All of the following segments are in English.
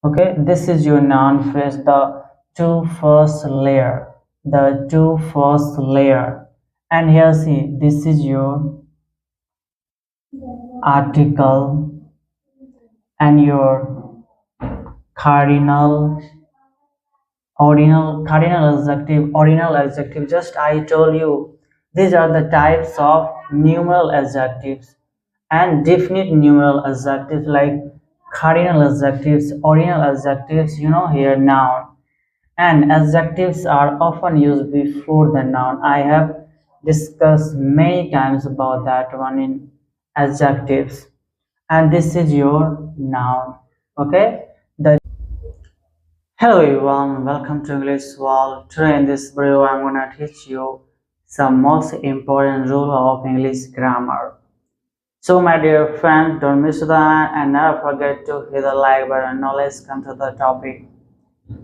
Okay, this is your noun phrase, the two first layer, the two first layer. And here see, this is your article and your cardinal, ordinal adjective. Just I told you, these are the types of numeral adjectives and definite numeral adjectives like cardinal adjectives, ordinal adjectives, here noun. And adjectives are often used before the noun. I have discussed many times about that one in adjectives. And this is your noun. Okay. The Hello everyone, welcome to English World. Today in this video I'm gonna teach you some most important rule of English grammar. So my dear friend, don't miss that and never forget to hit the like button. Now let's come to the topic.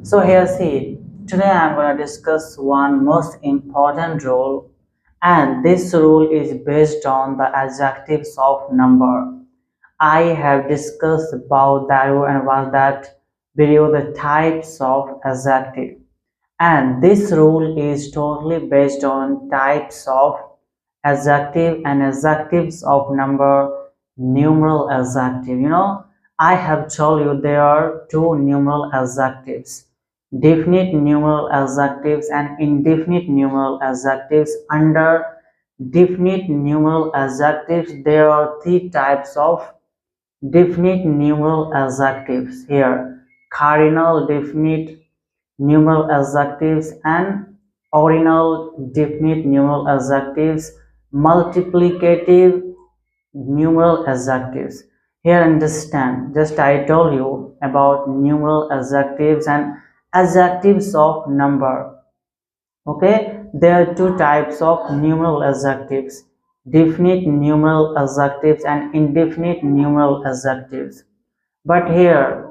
So here see, today I'm going to discuss one most important rule, and this rule is based on the adjectives of number. I have discussed about that and was that video the types of adjective, and this rule is totally based on types of adjective and adjectives of number, numeral adjective. I have told you there are two numeral adjectives, definite numeral adjectives and indefinite numeral adjectives. Under definite numeral adjectives there are three types of definite numeral adjectives here: cardinal definite numeral adjectives and ordinal definite numeral adjectives, multiplicative numeral adjectives. Here understand, just I told you about numeral adjectives and adjectives of number. Okay, there are two types of numeral adjectives: definite numeral adjectives and indefinite numeral adjectives. But here,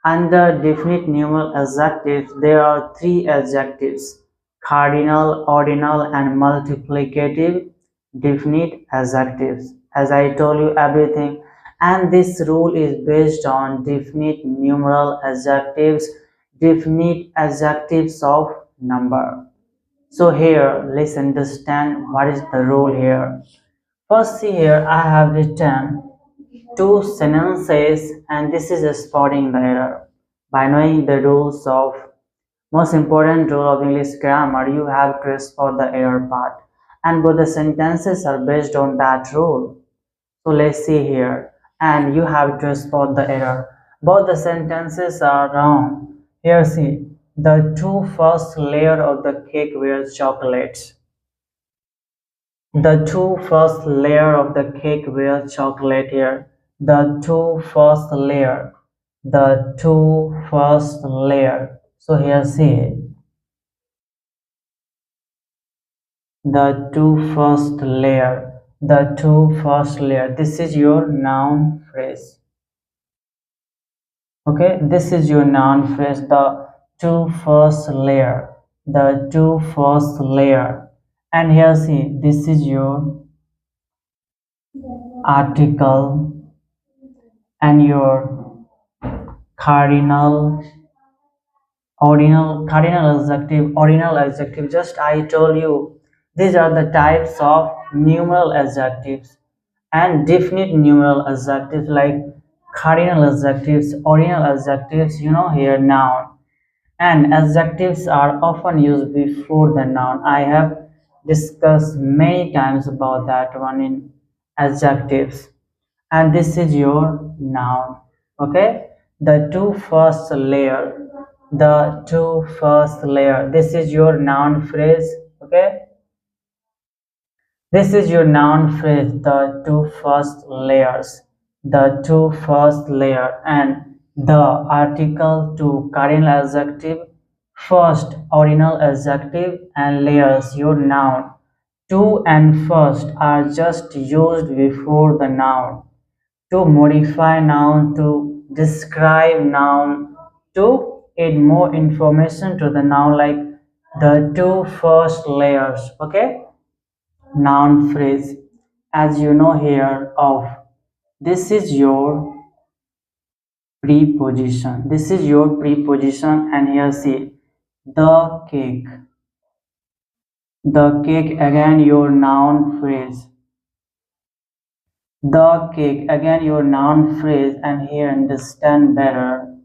under definite numeral adjectives, there are three adjectives: cardinal, ordinal, and multiplicative definite adjectives. As I told you everything, and this rule is based on definite numeral adjectives, definite adjectives of number. So here, let's understand what is the rule here. First, see here, I have written two sentences, and this is spotting the error. By knowing the rules of most important rule of English grammar, you have to spot the error part, and both the sentences are based on that rule. So let's see here, and you have to spot the error. Both the sentences are wrong. Here see, the two first layer of the cake were chocolates. The two first layer of the cake were chocolate here. The two first layer. The two first layer. So here see, the two first layer. The two first layer. This is your noun phrase. Okay, this is your noun phrase, the two first layer. The two first layer. And here see, this is your article and your cardinal, ordinal adjective. Just I told you, these are the types of numeral adjectives and definite numeral adjectives like cardinal adjectives, ordinal adjectives, here noun. And adjectives are often used before the noun. I have discussed many times about that one in adjectives. And this is your noun. Okay, the two first layer, the two first layer. This is your noun phrase. Okay, this is your noun phrase, the two first layers, the two first layer, and the article to cardinal adjective, first ordinal adjective, and layers your noun. To and first are just used before the noun to modify noun, to describe noun, to add more information to the noun, like the two first layers. Okay, noun phrase, as you know here of, this is your preposition. This is your preposition, and here see the cake. The cake, again your noun phrase. The cake, again your noun phrase, and here understand better,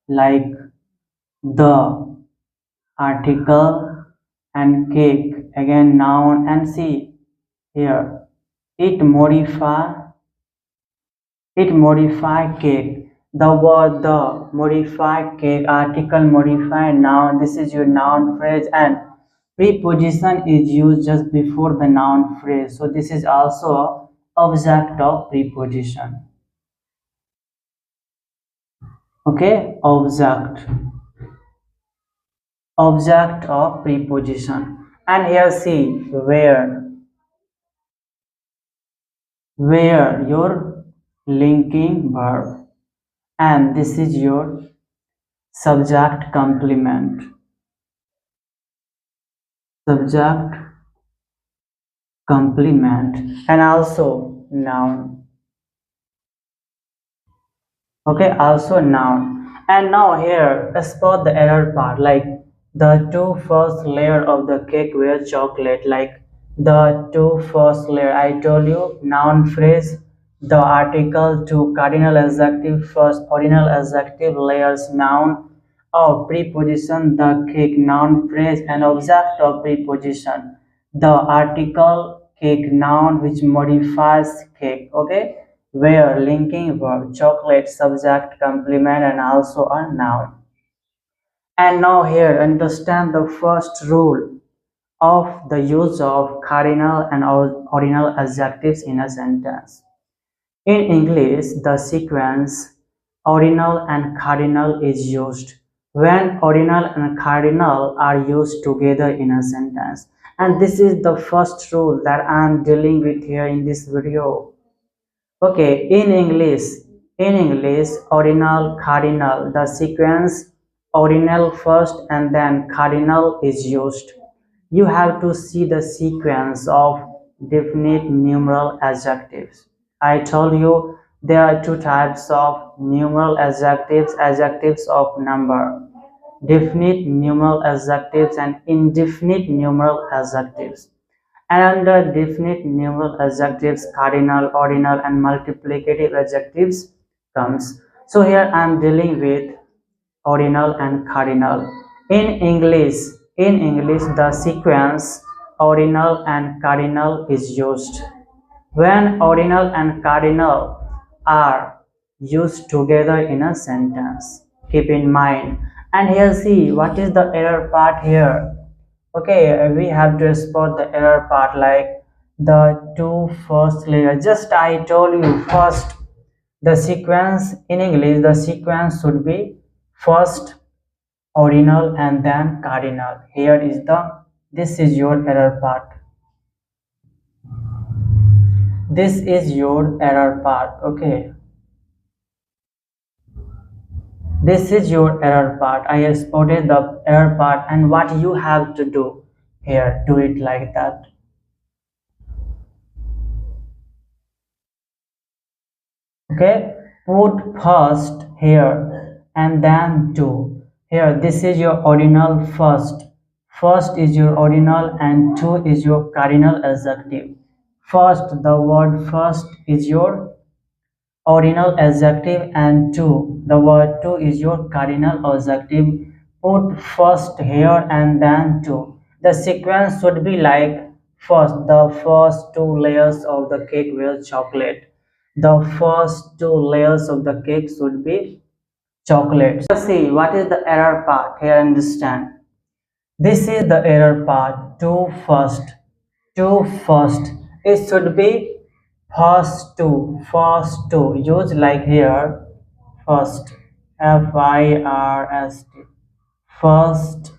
like the article and cake, again noun, and see here it modify cake. The word the modify cake, article modify noun. This is your noun phrase, and preposition is used just before the noun phrase. So this is also a object of preposition. Okay, object of preposition. And here see where your linking verb, and this is your subject complement, and also noun. Okay, also noun. And now here spot the error part, like the two first layer of the cake were chocolate, like the two first layer I told you, noun phrase, the article to cardinal adjective, first ordinal adjective layers noun or preposition, the cake noun phrase, and object of preposition, the article cake noun which modifies cake. Okay, where linking verb, chocolate, subject, complement, and also a noun. And now here understand the first rule of the use of cardinal and ordinal adjectives in a sentence. In English, the sequence ordinal and cardinal is used when ordinal and cardinal are used together in a sentence. And this is the first rule that I am dealing with here in this video. Okay, in English, ordinal, cardinal, the sequence ordinal first and then cardinal is used. You have to see the sequence of definite numeral adjectives. I told you there are two types of numeral adjectives, adjectives of number, definite numeral adjectives and indefinite numeral adjectives. And under definite numeral adjectives, cardinal, ordinal, and multiplicative adjectives comes. So here I am dealing with ordinal and cardinal. In English, the sequence ordinal and cardinal is used. When ordinal and cardinal are used together in a sentence, keep in mind. And here see what is the error part here. Okay, we have to spot the error part, like the two first layer. Just I told you first, the sequence in English, the sequence should be first ordinal and then cardinal. Here is this is your error part. This is your error part. Okay, this is your error part. I have spotted the error part, and what you have to do here, do it like that. Okay, put first here and then two. Here, this is your ordinal first. First is your ordinal and two is your cardinal adjective. First, the word first is your ordinal adjective, and two, the word two is your cardinal adjective. Put first here and then two. The sequence should be like first, the first two layers of the cake were chocolate. The first two layers of the cake should be chocolate. So see what is the error part here, understand. This is the error part, two first. It should be first two. Use like here, first, first, first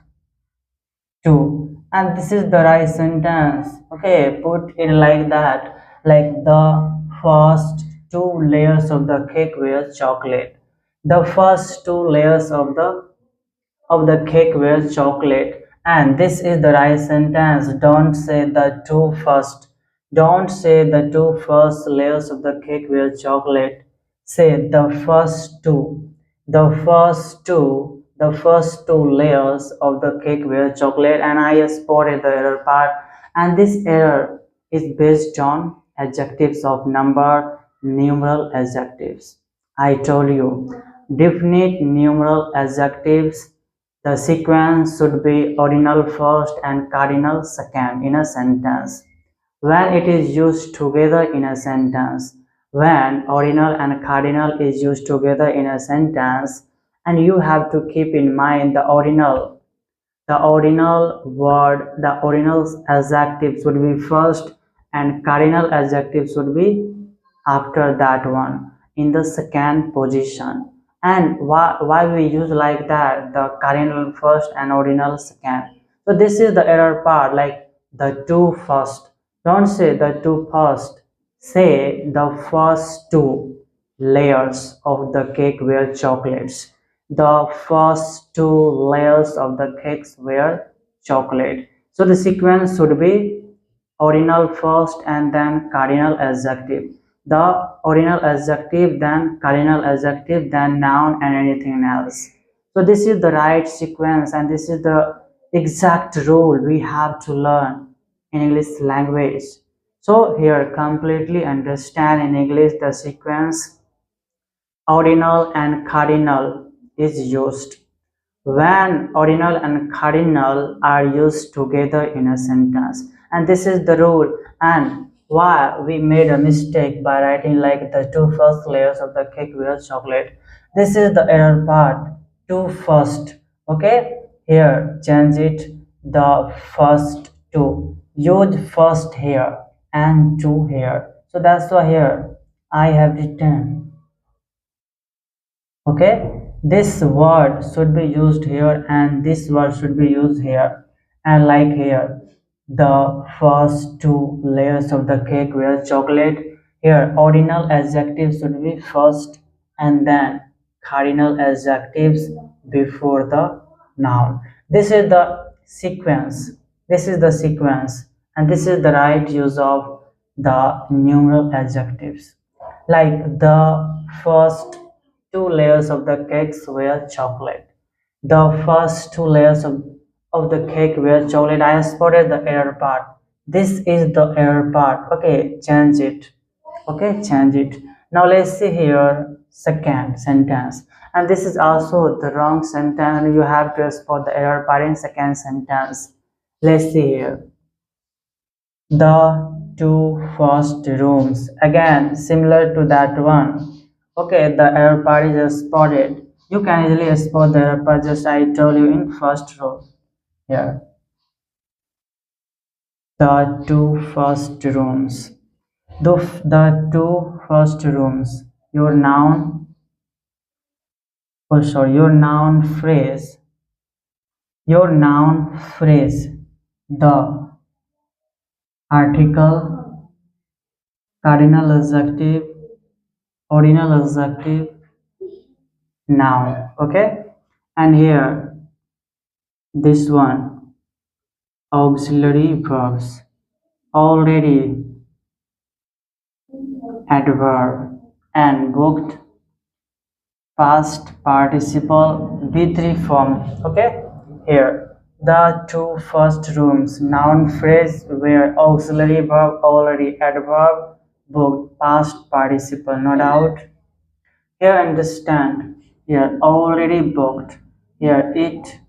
two. And this is the right sentence. Okay, put it like that, like the first two layers of the cake were chocolate. The first two layers of the cake were chocolate, and this is the right sentence. Don't say the two first. Don't say the two first layers of the cake were chocolate. Say the first two. the first two layers of the cake were chocolate, and I spotted the error part. And this error is based on adjectives of number, numeral adjectives. I told you, definite numeral adjectives, the sequence should be ordinal first and cardinal second in a sentence. When it is used together in a sentence, when ordinal and cardinal is used together in a sentence, and you have to keep in mind the ordinal adjective should be first and cardinal adjective should be after that one in the second position. And why we use like that, the cardinal first and ordinal second? So this is the error part, like the two first. Don't say the two first, say the first two layers of the cake were chocolates. The first two layers of the cakes were chocolate. So the sequence should be ordinal first and then cardinal adjective. The ordinal adjective, then cardinal adjective, then noun and anything else. So this is the right sequence, and this is the exact rule we have to learn in English language. So here completely understand in English the sequence ordinal and cardinal is used when ordinal and cardinal are used together in a sentence. And this is the rule, and why we made a mistake by writing like the two first layers of the cake with chocolate. This is the error part, two first. Okay, here change it, the first two, use first here and two here. So that's why here I have written, okay, this word should be used here and this word should be used here. And like here, the first two layers of the cake were chocolate. Here ordinal adjectives should be first and then cardinal adjectives before the noun. This is the sequence, and this is the right use of the numeral adjectives. Like the first two layers of the cakes were chocolate. The first two layers of the cake were chocolate. I spotted the error part. This is the error part. Okay, change it. Okay, change it. Now let's see here second sentence. And this is also the wrong sentence. You have to spot the error part in second sentence. Let's see here. The two first rooms, again similar to that one. Okay, the error part is spotted. You can easily spot the error part, just I told you in first row here. The two first rooms, the two first rooms, your noun, your noun phrase, the article, cardinal adjective, ordinal adjective, noun. Okay, and here this one, auxiliary verbs, already, adverb, and booked, past participle, b3 form. Okay, here the two first rooms, noun phrase where auxiliary verb, already, adverb, booked, past participle. No doubt here, understand, here already booked, here it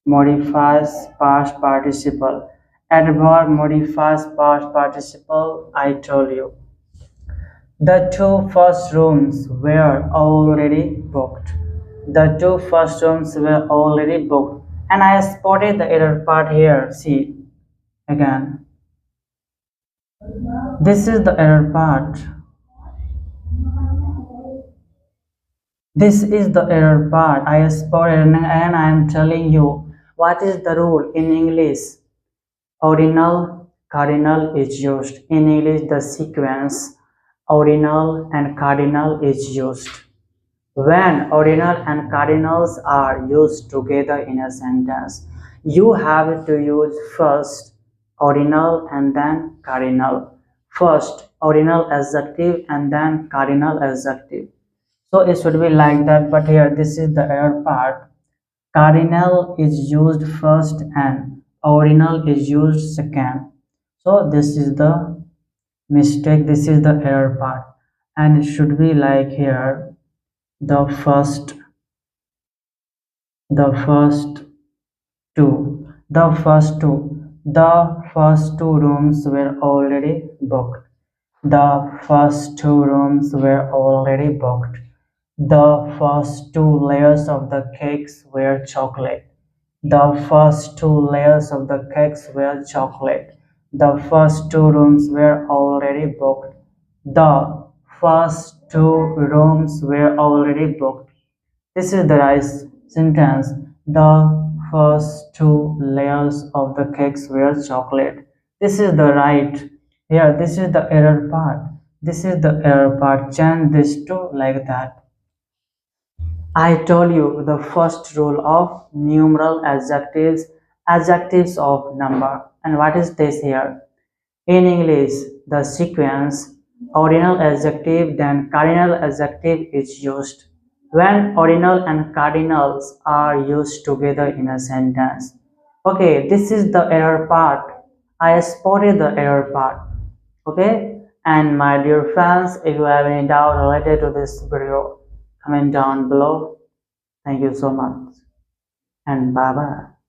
modifies past participle, adverb modifies past participle. I told you the two first rooms were already booked. The two first rooms were already booked. And I spotted the error part here. See again. This is the error part. This is the error part. I spotted, and I am telling you what is the rule in English. Ordinal, cardinal is used. In English, the sequence ordinal and cardinal is used. When ordinal and cardinals are used together in a sentence, you have to use first ordinal and then cardinal. First ordinal adjective and then cardinal adjective. So it should be like that, but here this is the error part. Cardinal is used first and ordinal is used second. So this is the mistake, this is the error part, and it should be like here the first the first two rooms were already booked. The first two rooms were already booked. The first two layers of the cakes were chocolate. The first two layers of the cakes were chocolate. The first two rooms were already booked. The first two rooms were already booked. This is the right sentence. The first two layers of the cakes were chocolate. This is the right. Here, this is the error part. This is the error part. Change this to like that. I told you the first rule of numeral adjectives, adjectives of number. And what is this here? In English, the sequence ordinal adjective then cardinal adjective is used when ordinal and cardinals are used together in a sentence. Okay, this is the error part. I spotted the error part. Okay, and my dear fans, if you have any doubt related to this video, comment down below. Thank you so much and bye bye.